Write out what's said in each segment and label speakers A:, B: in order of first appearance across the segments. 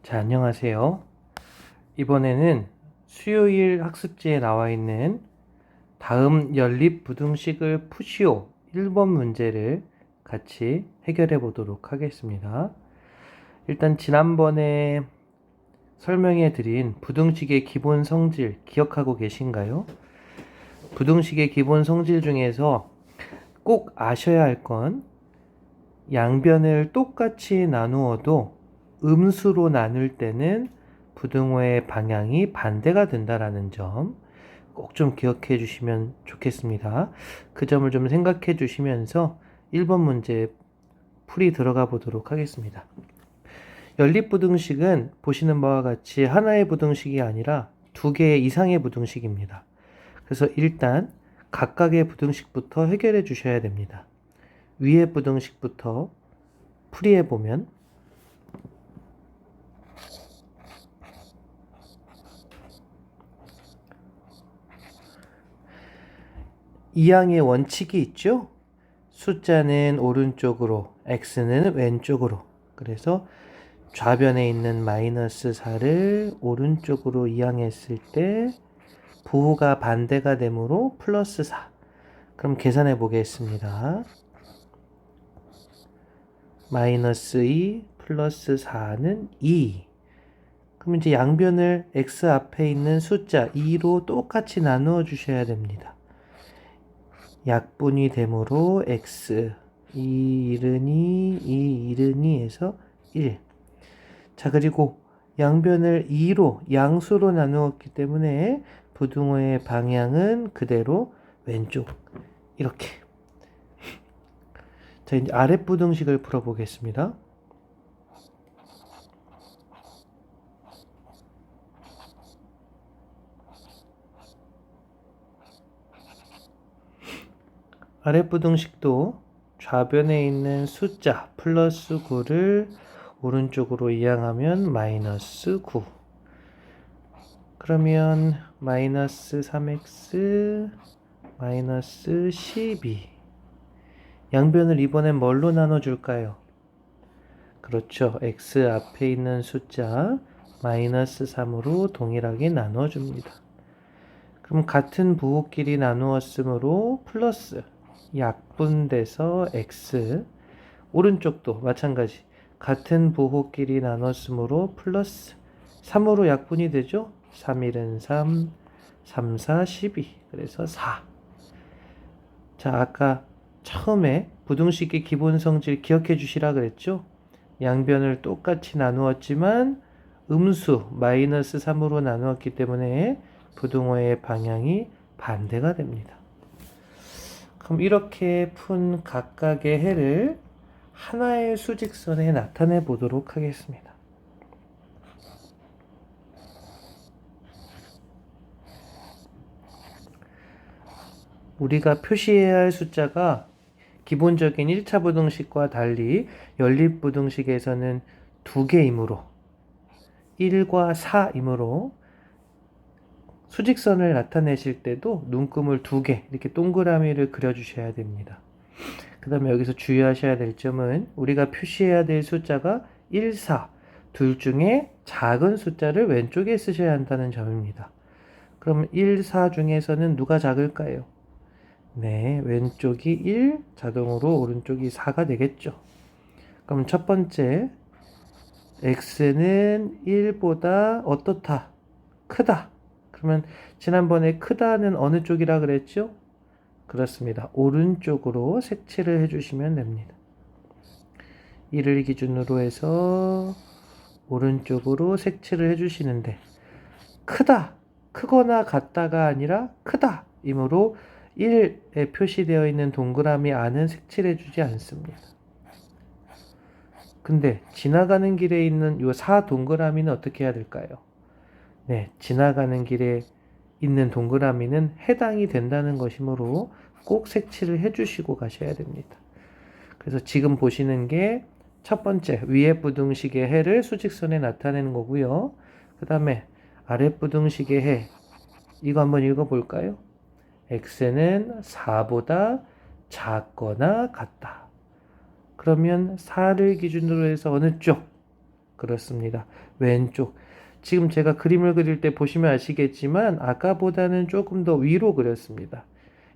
A: 자, 안녕하세요. 이번에는 수요일 학습지에 나와 있는 다음 연립부등식을 푸시오 1번 문제를 같이 해결해 보도록 하겠습니다. 일단 지난번에 설명해 드린 부등식의 기본 성질 기억하고 계신가요? 부등식의 기본 성질 중에서 꼭 아셔야 할 건 양변을 똑같이 나누어도 음수로 나눌 때는 부등호의 방향이 반대가 된다라는 점 꼭 좀 기억해 주시면 좋겠습니다. 그 점을 좀 생각해 주시면서 1번 문제 풀이 들어가 보도록 하겠습니다. 연립부등식은 보시는 바와 같이 하나의 부등식이 아니라 두 개 이상의 부등식입니다. 그래서 일단 각각의 부등식부터 해결해 주셔야 됩니다. 위의 부등식부터 풀이해 보면 이항의 원칙이 있죠? 숫자는 오른쪽으로, x는 왼쪽으로. 그래서 좌변에 있는 마이너스 4를 오른쪽으로 이항했을 때 부호가 반대가 되므로 플러스 4. 그럼 계산해 보겠습니다. 마이너스 2 플러스 4는 2. 그럼 이제 양변을 x 앞에 있는 숫자 2로 똑같이 나누어 주셔야 됩니다. 약분이 되므로 x 2 1은 2, 2 1은 2에서 1. 자, 그리고 양변을 2로 양수로 나누었기 때문에 부등호의 방향은 그대로 왼쪽 이렇게. 자, 이제 아랫부등식을 풀어보겠습니다. 아랫부등식도 좌변에 있는 숫자 플러스 9를 오른쪽으로 이항하면 마이너스 9. 그러면 마이너스 3x 마이너스 12. 양변을 이번엔 뭘로 나눠줄까요? 그렇죠. x 앞에 있는 숫자 마이너스 3으로 동일하게 나눠줍니다. 그럼 같은 부호끼리 나누었으므로 플러스 약분돼서 x, 오른쪽도 마찬가지 같은 부호끼리 나눴으므로 플러스 3으로 약분이 되죠. 3 1은 3, 3 4 12. 그래서 4. 자, 아까 처음에 부등식의 기본 성질 기억해 주시라 그랬죠. 양변을 똑같이 나누었지만 음수 마이너스 3으로 나누었기 때문에 부등호의 방향이 반대가 됩니다. 그럼 이렇게 푼 각각의 해를 하나의 수직선에 나타내 보도록 하겠습니다. 우리가 표시해야 할 숫자가 기본적인 1차 부등식과 달리 연립부등식에서는 두 개이므로 1과 4이므로 수직선을 나타내실 때도 눈금을 두 개 이렇게 동그라미를 그려주셔야 됩니다. 그 다음에 여기서 주의하셔야 될 점은 우리가 표시해야 될 숫자가 1, 4 둘 중에 작은 숫자를 왼쪽에 쓰셔야 한다는 점입니다. 그럼 1, 4 중에서는 누가 작을까요? 네, 왼쪽이 1, 자동으로 오른쪽이 4가 되겠죠. 그럼 첫 번째 x는 1보다 어떻다? 크다. 그러면 지난번에 크다는 어느 쪽이라 그랬죠? 그렇습니다. 오른쪽으로 색칠을 해주시면 됩니다. 1을 기준으로 해서 오른쪽으로 색칠을 해주시는데 크다, 크거나 같다가 아니라 크다 이므로 1에 표시되어 있는 동그라미 안은 색칠해주지 않습니다. 근데 지나가는 길에 있는 이 4 동그라미는 어떻게 해야 될까요? 네, 지나가는 길에 있는 동그라미는 해당이 된다는 것이므로 꼭 색칠을 해주시고 가셔야 됩니다. 그래서 지금 보시는 게 첫 번째 위에 부등식의 해를 수직선에 나타내는 거고요. 그 다음에 아래 부등식의 해 이거 한번 읽어볼까요? x는 4보다 작거나 같다. 그러면 4를 기준으로 해서 어느 쪽? 그렇습니다. 왼쪽. 지금 제가 그림을 그릴 때 보시면 아시겠지만 아까보다는 조금 더 위로 그렸습니다.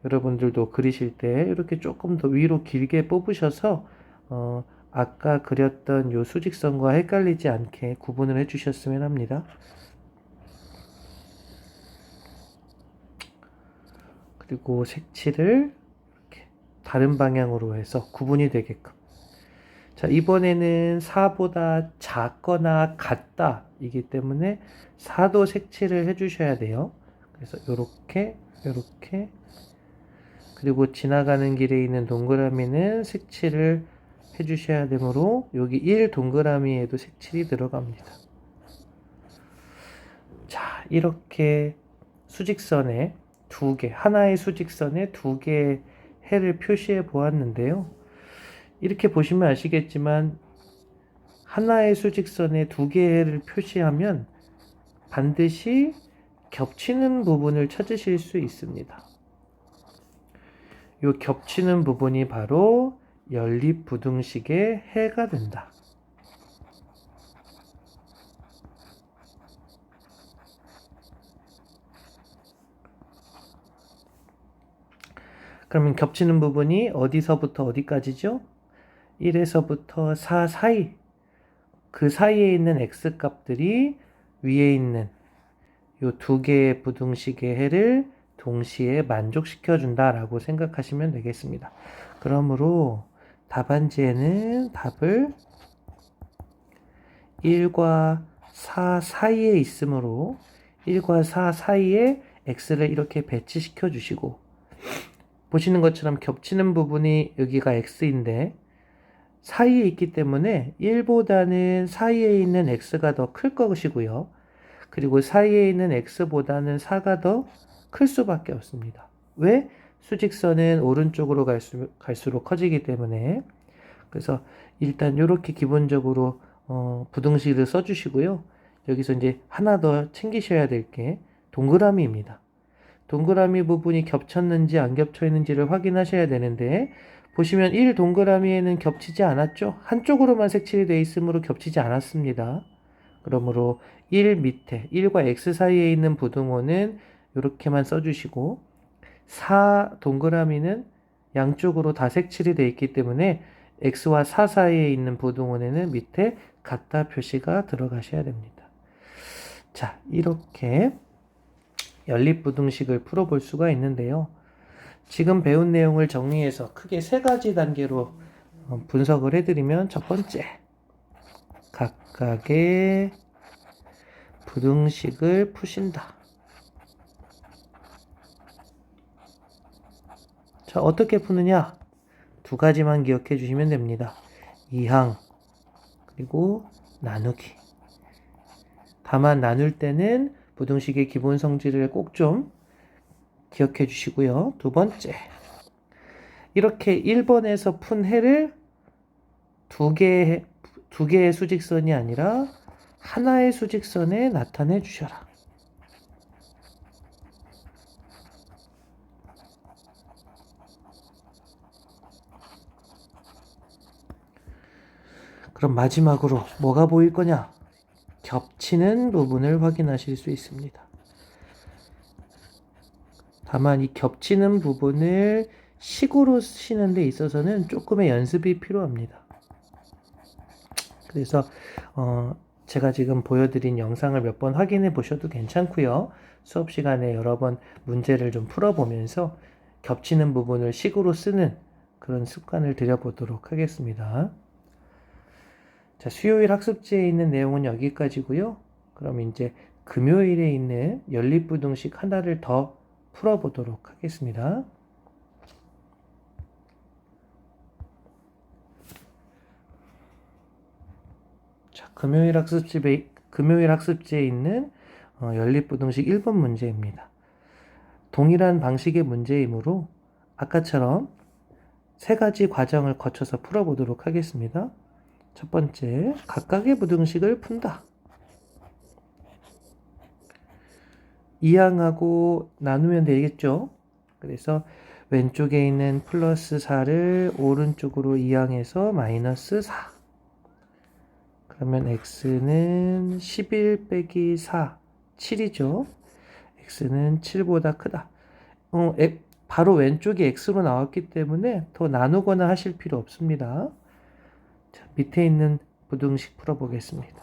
A: 여러분들도 그리실 때 이렇게 조금 더 위로 길게 뽑으셔서 아까 그렸던 요 수직선과 헷갈리지 않게 구분을 해주셨으면 합니다. 그리고 색칠을 이렇게 다른 방향으로 해서 구분이 되게끔. 자, 이번에는 4보다 작거나 같다 이기 때문에 4도 색칠을 해주셔야 돼요. 그래서 요렇게 요렇게, 그리고 지나가는 길에 있는 동그라미는 색칠을 해주셔야 되므로 여기 1 동그라미에도 색칠이 들어갑니다. 자, 이렇게 수직선에 두 개, 하나의 수직선에 두 개의 해를 표시해 보았는데요. 이렇게 보시면 아시겠지만 하나의 수직선에 두 개의 해를 표시하면 반드시 겹치는 부분을 찾으실 수 있습니다. 이 겹치는 부분이 바로 연립부등식의 해가 된다. 그러면 겹치는 부분이 어디서부터 어디까지죠? 1에서부터 4 사이, 그 사이에 있는 x값들이 위에 있는 이 두 개의 부등식의 해를 동시에 만족시켜 준다라고 생각하시면 되겠습니다. 그러므로 답안지에는 답을 1과 4 사이에 있으므로 1과 4 사이에 x를 이렇게 배치시켜 주시고, 보시는 것처럼 겹치는 부분이 여기가 x인데 사이에 있기 때문에 1보다는 사이에 있는 x가 더 클 것이고요. 그리고 사이에 있는 x보다는 4가 더 클 수밖에 없습니다. 왜? 수직선은 오른쪽으로 갈수록 커지기 때문에. 그래서 일단 이렇게 기본적으로 부등식을 써주시고요. 여기서 이제 하나 더 챙기셔야 될 게 동그라미입니다. 동그라미 부분이 겹쳤는지 안 겹쳐 있는지를 확인하셔야 되는데, 보시면 1 동그라미에는 겹치지 않았죠? 한쪽으로만 색칠이 되어 있으므로 겹치지 않았습니다. 그러므로 1 밑에 1과 x 사이에 있는 부등호는 이렇게만 써주시고, 4 동그라미는 양쪽으로 다 색칠이 되어 있기 때문에 x와 4 사이에 있는 부등호에는 밑에 같다 표시가 들어가셔야 됩니다. 자, 이렇게 연립부등식을 풀어볼 수가 있는데요. 지금 배운 내용을 정리해서 크게 세 가지 단계로 분석을 해드리면, 첫 번째, 각각의 부등식을 푸신다. 자, 어떻게 푸느냐? 두 가지만 기억해 주시면 됩니다. 이항, 그리고 나누기. 다만 나눌 때는 부등식의 기본 성질을 꼭 좀 기억해 주시고요. 두 번째, 이렇게 1번에서 푼 해를 두 개의 수직선이 아니라 하나의 수직선에 나타내 주셔라. 그럼 마지막으로 뭐가 보일 거냐? 겹치는 부분을 확인하실 수 있습니다. 다만 이 겹치는 부분을 식으로 쓰시는 데 있어서는 조금의 연습이 필요합니다. 그래서 제가 지금 보여드린 영상을 몇 번 확인해 보셔도 괜찮고요. 수업 시간에 여러 번 문제를 좀 풀어보면서 겹치는 부분을 식으로 쓰는 그런 습관을 들여보도록 하겠습니다. 자, 수요일 학습지에 있는 내용은 여기까지고요. 그럼 이제 금요일에 있는 연립부등식 하나를 더 풀어보도록 하겠습니다. 자, 금요일 학습지에 있는 연립부등식 1번 문제입니다. 동일한 방식의 문제이므로 아까처럼 세 가지 과정을 거쳐서 풀어보도록 하겠습니다. 첫 번째, 각각의 부등식을 푼다. 이항하고 나누면 되겠죠. 그래서 왼쪽에 있는 플러스 4를 오른쪽으로 이항해서 마이너스 4. 그러면 x는 11 빼기 4, 7이죠. x는 7보다 크다. 바로 왼쪽이 x로 나왔기 때문에 더 나누거나 하실 필요 없습니다. 자, 밑에 있는 부등식 풀어보겠습니다.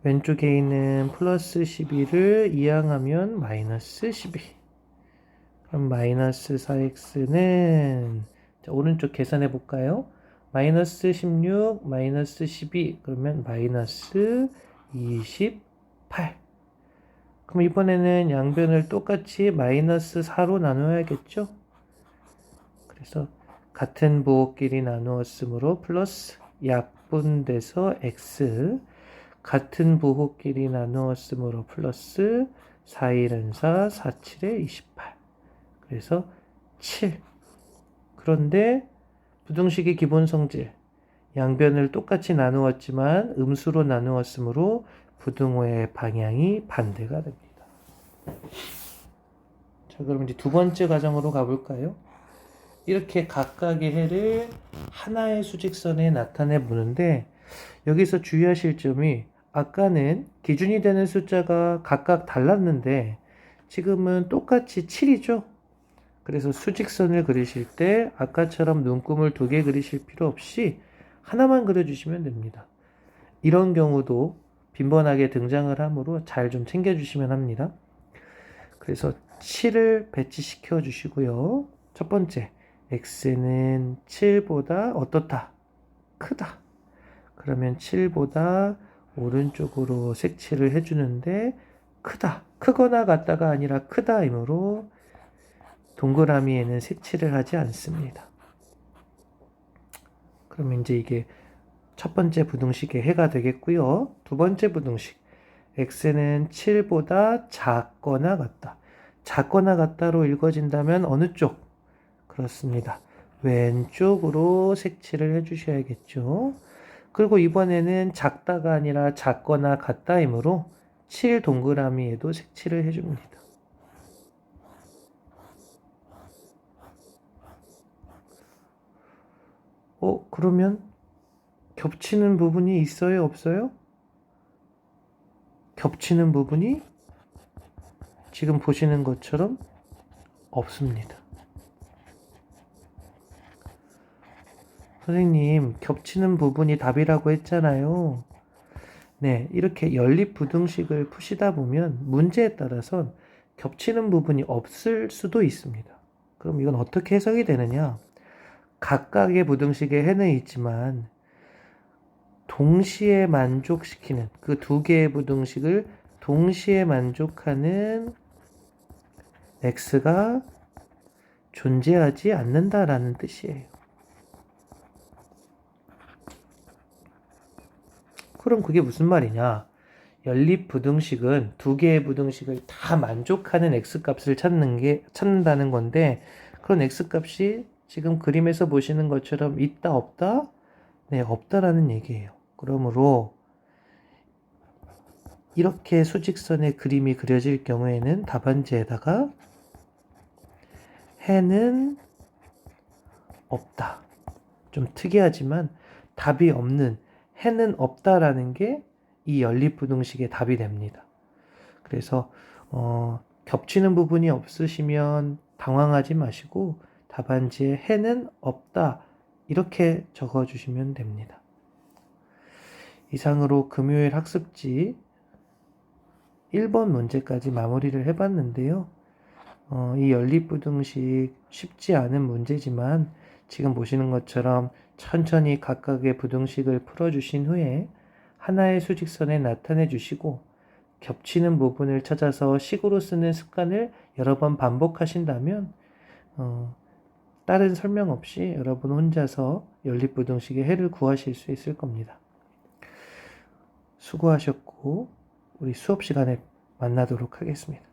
A: 왼쪽에 있는 플러스 12를 이항하면 마이너스 12. 그럼 마이너스 4x는 자, 오른쪽 계산해 볼까요? 마이너스 16, 마이너스 12, 그러면 마이너스 28. 그럼 이번에는 양변을 똑같이 마이너스 4로 나누어야겠죠? 그래서 같은 부호끼리 나누었으므로 플러스 약분돼서 x, 같은 부호끼리 나누었으므로 플러스 4, 1은 4, 4, 7에 28. 그래서 7. 그런데 부등식의 기본 성질, 양변을 똑같이 나누었지만 음수로 나누었으므로 부등호의 방향이 반대가 됩니다. 자, 그럼 이제 두 번째 과정으로 가볼까요? 이렇게 각각의 해를 하나의 수직선에 나타내 보는데, 여기서 주의하실 점이 아까는 기준이 되는 숫자가 각각 달랐는데 지금은 똑같이 7이죠. 그래서 수직선을 그리실 때 아까처럼 눈금을 2개 그리실 필요 없이 하나만 그려주시면 됩니다. 이런 경우도 빈번하게 등장을 하므로 잘 좀 챙겨주시면 합니다. 그래서 7을 배치시켜 주시고요. 첫 번째, x는 7보다 어떻다? 크다. 그러면 7보다 오른쪽으로 색칠을 해주는데 크다. 크거나 같다가 아니라 크다이므로 동그라미에는 색칠을 하지 않습니다. 그러면 이제 이게 첫 번째 부등식의 해가 되겠고요. 두 번째 부등식, x는 7보다 작거나 같다. 작거나 같다로 읽어진다면 어느 쪽? 그렇습니다. 왼쪽으로 색칠을 해주셔야겠죠. 그리고 이번에는 작다가 아니라 작거나 같다이므로 7 동그라미에도 색칠을 해줍니다. 그러면 겹치는 부분이 있어요? 없어요? 겹치는 부분이 지금 보시는 것처럼 없습니다. 선생님, 겹치는 부분이 답이라고 했잖아요. 네, 이렇게 연립부등식을 푸시다 보면 문제에 따라선 겹치는 부분이 없을 수도 있습니다. 그럼 이건 어떻게 해석이 되느냐? 각각의 부등식에 해는 있지만 동시에 만족시키는 그 두 개의 부등식을 동시에 만족하는 x가 존재하지 않는다라는 뜻이에요. 그럼 그게 무슨 말이냐? 연립부등식은 두 개의 부등식을 다 만족하는 x값을 찾는다는 건데, 그런 x값이 지금 그림에서 보시는 것처럼 있다 없다? 네, 없다라는 얘기예요. 그러므로 이렇게 수직선의 그림이 그려질 경우에는 답안지에다가 해는 없다. 좀 특이하지만 답이 없는 해는 없다라는 게 이 연립부등식의 답이 됩니다. 그래서 겹치는 부분이 없으시면 당황하지 마시고 답안지에 해는 없다 이렇게 적어주시면 됩니다. 이상으로 금요일 학습지 1번 문제까지 마무리를 해봤는데요. 이 연립부등식 쉽지 않은 문제지만 지금 보시는 것처럼 천천히 각각의 부등식을 풀어주신 후에 하나의 수직선에 나타내 주시고 겹치는 부분을 찾아서 식으로 쓰는 습관을 여러 번 반복하신다면 다른 설명 없이 여러분 혼자서 연립부등식의 해를 구하실 수 있을 겁니다. 수고하셨고 우리 수업 시간에 만나도록 하겠습니다.